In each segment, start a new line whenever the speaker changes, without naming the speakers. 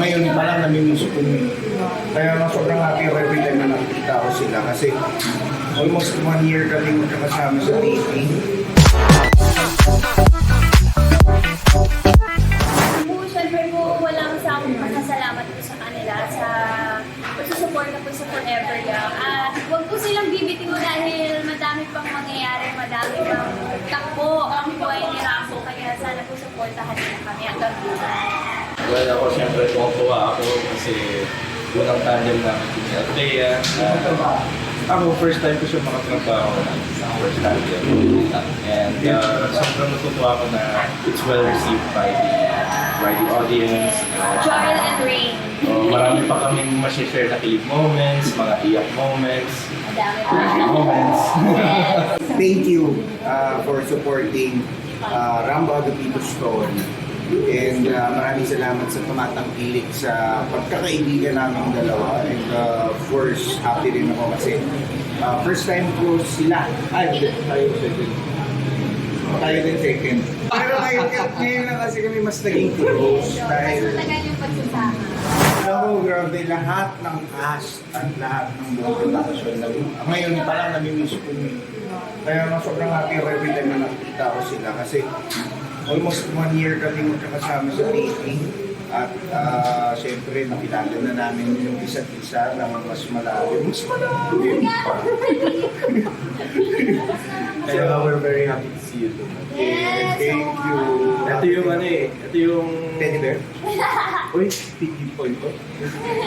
Ngayon pa lang namimiss ko yun. Kaya sobrang happy ako every time na nakikita ko sila kasi almost 1 year kami magkakasama sa taping.
Siyempre po, walang sa akong pasasalamat po sa kanila sa pagsusuporta po sa Forever Young. At huwag po silang bibitiw dahil madami pang mangyayari, madami pang takbo ang buhay ni Rambo. Kaya sana po supportahan nila kami hanggang dito.
Well, ako siyempre tuwa ako kasi unang tandem namin ni Althea. Ako, first time ko siya makatrabaho sa first tandem. And sobrang natutuwa ako na it's well received by the audience.
Joel and Rain.
Marami pa kaming masishare na kilig moments, mga iyak moments,
Madami
happy
pa.
moments.
Thank you for supporting Rambo Agapito Stone. And maraming salamat sa tumatangkilik sa pagkakaibigan naming dalawa. And of course, happy rin ako kasi first time ko sila. Ay, tayo second. Tayo din second. Pero ngayon na kasi kami mas naging close dahil
Matagal yung pagsasama.
ako, grabe, lahat ng cast at lahat ng buong production. Ngayon pa lang namimiss ko yun. Kaya sobrang happy ako every time na nakikita ko sila kasi almost 1 year kami magkakasama sa taping. At syempre, nakilala na namin yung isa't isa na mas malalim. Mas malalim pa.
Kaya we're very happy to see you too.
Yes!
Thank you.
Ito yung ito yung...
Teddy bear?
Uy, sticky point ko.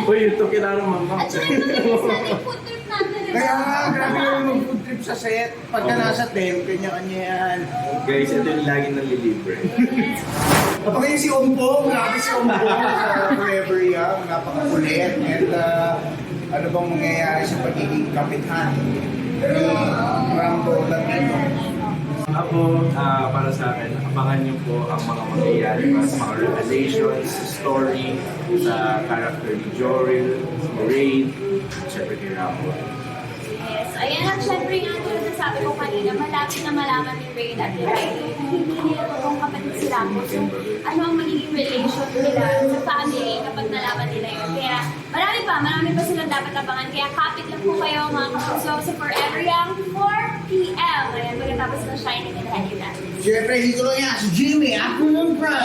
Uy, ito kilala mama.
At saka ito na yung food trip natin.
Kaya nga, grabe yung mag-food trip sa set. Pagka nasa tent, kanya-kanya yan.
Guys, ito yung lagi nalilibre.
Okay, si Ompong, grabe si Ompong sa Forever Young, napakakulit. And ano bang mangyayari sa pagiging kapitan ni Rambo Latino?
Ako, para sa akin, abangan niyo po ang mga mangyayari sa mga revelations, story, sa character ni Joril, si Raid, syempre ni Rambo.
Yes. Ayan ang syempre nga tulad na sabi ko kanina, malapit na malaman ni Ray at ni Riley. Hindi nila totoong kapatid si Rambo. So, ano ang magiging relation nila sa family kapag nalaman nila yun. Kaya marami pa silang dapat abangan. Kaya kapit lang po kayo mga kapuso sa Forever Young 4 p.m. Ayan, pagkatapos ng Shining and Heavy Natin.
Siyempre, dito lang yan si Jimmy, ako ng Prime.